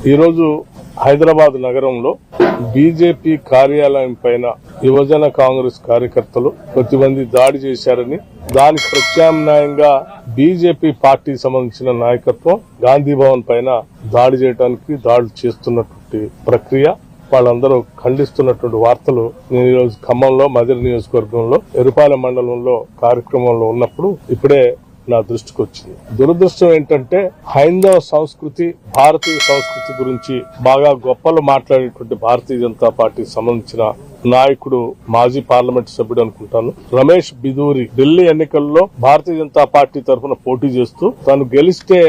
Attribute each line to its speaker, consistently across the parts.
Speaker 1: ఈరోజు హైదరాబాద్ నగరంలో బీజేపీ కార్యాలయం పైన యువజన కాంగ్రెస్ కార్యకర్తలు కొద్దిమంది దాడి చేశారని, దానికి ప్రత్యామ్నాయంగా బీజేపీ పార్టీకి సంబంధించిన నాయకత్వం గాంధీ భవన్ పైన దాడి చేయడానికి దాడులు చేస్తున్నటువంటి ప్రక్రియ వాళ్ళందరూ ఖండిస్తున్నటువంటి వార్తలు నేను ఈరోజు ఖమ్మంలో మదిర నియోజకవర్గంలో ఎరుపాలెం మండలంలో కార్యక్రమంలో ఉన్నప్పుడు ఇప్పుడే నా దృష్టికి వచ్చింది. దురదృష్టం ఏంటంటే హైందవ సంస్కృతి, భారతీయ సంస్కృతి గురించి బాగా గొప్పలు మాట్లాడేటువంటి భారతీయ జనతా పార్టీకి సంబంధించిన నాయకుడు, మాజీ పార్లమెంట్ సభ్యుడు అనుకుంటాను, రమేష్ బిదూరి ఢిల్లీ ఎన్నికల్లో భారతీయ జనతా పార్టీ తరఫున పోటీ చేస్తూ తను గెలిస్తే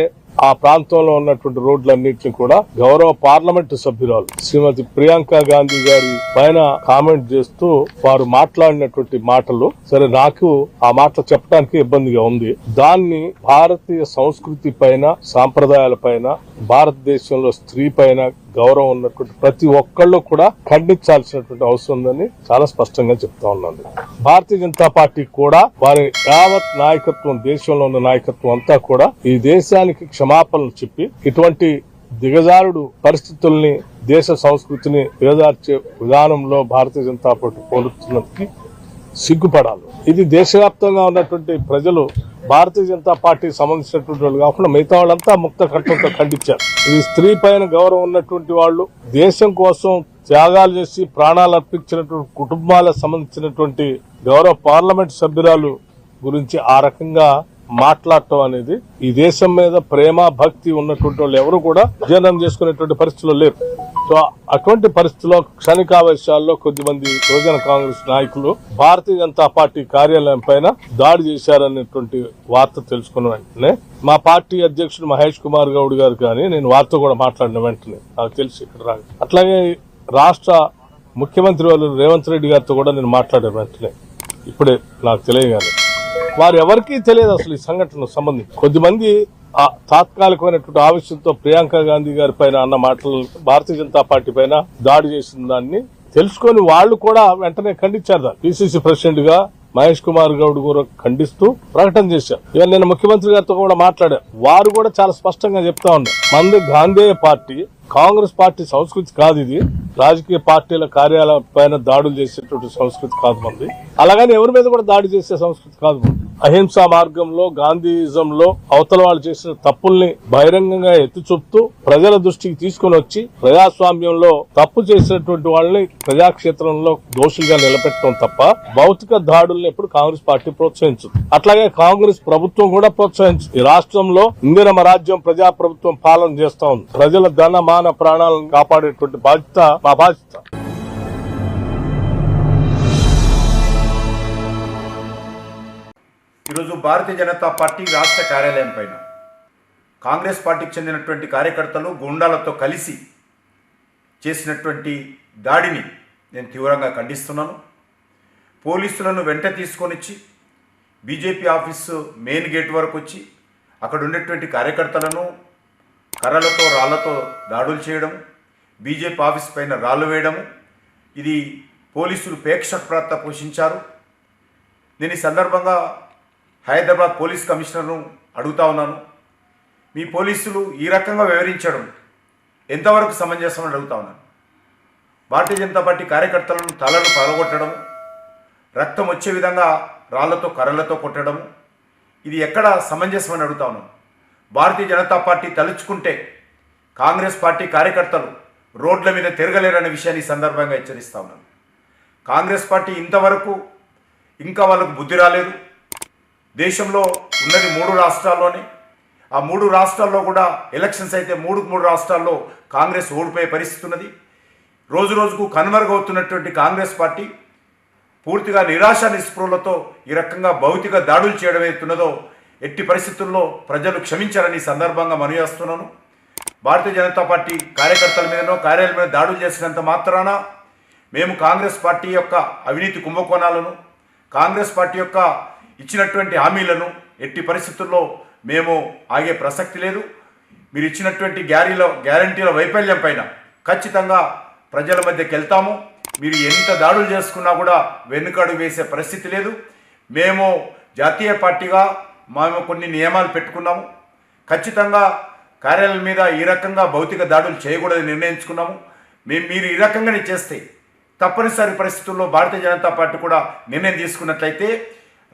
Speaker 1: ఆ ప్రాంతంలో ఉన్నటువంటి రోడ్లన్నింటినీ కూడా గౌరవ పార్లమెంటు సభ్యురాలు శ్రీమతి ప్రియాంక గాంధీ గారి పైన కామెంట్ చేస్తూ వారు మాట్లాడినటువంటి మాటలు, సరే నాకు ఆ మాటలు చెప్పడానికి ఇబ్బందిగా ఉంది. దాన్ని భారతీయ సంస్కృతి పైన, సాంప్రదాయాల పైన, భారతదేశంలో స్త్రీ పైన గౌరవం ఉన్నటువంటి ప్రతి ఒక్కళ్ళు కూడా ఖండించాల్సినటువంటి అవసరం ఉందని చాలా స్పష్టంగా చెప్తా ఉన్నాను. భారతీయ జనతా పార్టీ కూడా వారి యావత్ నాయకత్వం, దేశంలో ఉన్న నాయకత్వం అంతా కూడా ఈ దేశానికి క్షమాపణలు చెప్పి ఇటువంటి దిగజారుడు పరిస్థితుల్ని, దేశ సంస్కృతిని దిగజార్చే విధానంలో భారతీయ జనతా పార్టీ పోలుతున్నది సిగ్గుపడాలి. ఇది దేశవ్యాప్తంగా ఉన్నటువంటి ప్రజలు భారతీయ జనతా పార్టీకి సంబంధించినటువంటి వాళ్ళు కాకుండా మిగతా వాళ్ళంతా ముక్త కంఠంతో ఖండించారు. ఇది స్త్రీ పైన గౌరవం ఉన్నటువంటి వాళ్ళు, దేశం కోసం త్యాగాలు చేసి ప్రాణాలు అర్పించినటువంటి కుటుంబాలకు సంబంధించినటువంటి గౌరవ పార్లమెంట్ సభ్యురాలు గురించి ఆ రకంగా మాట్లాడటం అనేది ఈ దేశం మీద ప్రేమ, భక్తి ఉన్నటువంటి వాళ్ళు ఎవరు కూడా జీర్ణం చేసుకునేటువంటి పరిస్థితుల్లో లేరు. సో అటువంటి పరిస్థితుల్లో క్షణికావేశాల్లో కొద్దిమంది యువజన కాంగ్రెస్ నాయకులు భారతీయ జనతా పార్టీ కార్యాలయం పైన దాడి చేశారనేటువంటి వార్త తెలుసుకున్న వెంటనే మా పార్టీ అధ్యక్షుడు మహేష్ కుమార్ గౌడ్ గారు కానీ నేను వారితో కూడా మాట్లాడిన వెంటనే నాకు తెలిసి ఇక్కడ రాదు. అట్లాగే రాష్ట్ర ముఖ్యమంత్రి వాళ్ళు రేవంత్ రెడ్డి గారితో కూడా నేను మాట్లాడిన వెంటనే ఇప్పుడే నాకు తెలియగానే వారు ఎవరికీ తెలియదు అసలు ఈ సంఘటనకు సంబంధించి. కొద్దిమంది తాత్కాలికమైనటువంటి ఆవేశంతో ప్రియాంక గాంధీ గారి పైన అన్న మాటలు, భారతీయ జనతా పార్టీ పైన దాడి చేసిన దాన్ని తెలుసుకొని వాళ్ళు కూడా వెంటనే ఖండించారు. పిసిసి ప్రెసిడెంట్ గా మహేష్ కుమార్ గౌడ్ కూడా ఖండిస్తూ ప్రకటన చేశారు. ఇవాళ నేను ముఖ్యమంత్రి గారితో కూడా మాట్లాడారు. వారు కూడా చాలా స్పష్టంగా చెప్తా ఉన్నారు, మంది గాంధేయ పార్టీ, కాంగ్రెస్ పార్టీ సంస్కృతి కాదు ఇది, రాజకీయ పార్టీల కార్యాలయం పైన దాడులు చేసేటువంటి సంస్కృతి కాదు మంది, అలాగని ఎవరి మీద కూడా దాడి చేసే సంస్కృతి కాదు మంది. అహింసా మార్గంలో, గాంధీయిజంలో అవతల వాళ్ళు చేసిన తప్పుల్ని బహిరంగంగా ఎత్తి చూపుతూ ప్రజల దృష్టికి తీసుకుని వచ్చి ప్రజాస్వామ్యంలో తప్పు చేసినటువంటి వాళ్ళని ప్రజాక్షేత్రంలో దోషులుగా నిలబెట్టడం తప్ప భౌతిక దాడుల్ని ఎప్పుడు కాంగ్రెస్ పార్టీ ప్రోత్సహించదు. అట్లాగే కాంగ్రెస్ ప్రభుత్వం కూడా ప్రోత్సహించదు. ఈ రాష్ట్రంలో ఇందిరమ రాజ్యం ప్రజాప్రభుత్వం పాలన చేస్తా ఉంది. ప్రజల ధన, మాన, ప్రాణాలను కాపాడేటువంటి బాధ్యత మా బాధ్యత.
Speaker 2: ఈరోజు భారతీయ జనతా పార్టీ రాష్ట్ర కార్యాలయం పైన కాంగ్రెస్ పార్టీకి చెందినటువంటి కార్యకర్తలు గూండాలతో కలిసి చేసినటువంటి దాడిని నేను తీవ్రంగా ఖండిస్తున్నాను. పోలీసులను వెంట తీసుకొని వచ్చి బీజేపీ ఆఫీసు మెయిన్ గేట్ వరకు వచ్చి అక్కడ ఉండేటువంటి కార్యకర్తలను కర్రలతో, రాళ్లతో దాడులు చేయడం, బీజేపీ ఆఫీస్ పైన రాళ్లు వేయడము, ఇది పోలీసులు ప్రేక్షక పాత్ర పోషించారు. నేను ఈ సందర్భంగా హైదరాబాద్ పోలీస్ కమిషనర్ను అడుగుతా ఉన్నాను, మీ పోలీసులు ఈ రకంగా వివరించడం ఎంతవరకు సమంజసమని అడుగుతా ఉన్నాను. భారతీయ జనతా పార్టీ కార్యకర్తలను తలను పగలగొట్టడం, రక్తం వచ్చే విధంగా రాళ్లతో, కర్రలతో కొట్టడం, ఇది ఎక్కడ సమంజసమని అడుగుతా ఉన్నాను. భారతీయ జనతా పార్టీ తలుచుకుంటే కాంగ్రెస్ పార్టీ కార్యకర్తలు రోడ్ల మీద తిరగలేరనే విషయాన్ని సందర్భంగా హెచ్చరిస్తా ఉన్నాను. కాంగ్రెస్ పార్టీ ఇంతవరకు ఇంకా వాళ్ళకు బుద్ధి రాలేదు. దేశంలో ఉన్నది 3 రాష్ట్రాల్లోనే, ఆ 3 రాష్ట్రాల్లో కూడా ఎలక్షన్స్ అయితే 3 రాష్ట్రాల్లో కాంగ్రెస్ ఓడిపోయే పరిస్థితి ఉన్నది. రోజు రోజుకు కనుమరుగవుతున్నటువంటి కాంగ్రెస్ పార్టీ పూర్తిగా నిరాశ నిస్పృహలతో ఈ రకంగా భౌతిక దాడులు చేయడం అవుతున్నదో ఎట్టి పరిస్థితుల్లో ప్రజలు క్షమించారని సందర్భంగా మనవి చేస్తున్నాను. భారతీయ జనతా పార్టీ కార్యకర్తల మీదనో, కార్యాలయం మీద దాడులు చేసినంత మాత్రాన మేము కాంగ్రెస్ పార్టీ యొక్క అవినీతి కుంభకోణాలను, కాంగ్రెస్ పార్టీ యొక్క ఇచ్చినటువంటి హామీలను ఎట్టి పరిస్థితుల్లో మేము ఆగే ప్రసక్తి లేదు. మీరు ఇచ్చినటువంటి గ్యారంటీల వైఫల్యం పైన ఖచ్చితంగా ప్రజల మధ్యకి వెళ్తాము. మీరు ఎంత దాడులు చేసుకున్నా కూడా వెనుకడుగు వేసే పరిస్థితి లేదు. మేము జాతీయ పార్టీగా మేము కొన్ని నియమాలు పెట్టుకున్నాము. ఖచ్చితంగా కార్యాలయాల మీద ఈ రకంగా భౌతిక దాడులు చేయకూడదని నిర్ణయించుకున్నాము. మీరు ఈ రకంగానే చేస్తే తప్పనిసరి పరిస్థితుల్లో భారతీయ జనతా పార్టీ కూడా నిర్ణయం తీసుకున్నట్లయితే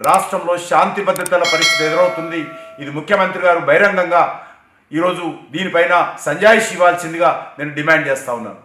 Speaker 2: రాష్ట్రంలో శాంతి భద్రతల పరిస్థితి ఎదురవుతుంది. ఇది ముఖ్యమంత్రి గారు బహిరంగంగా ఈరోజు దీనిపైన సంజాయిషి ఇవ్వాల్సిందిగా నేను డిమాండ్ చేస్తా ఉన్నాను.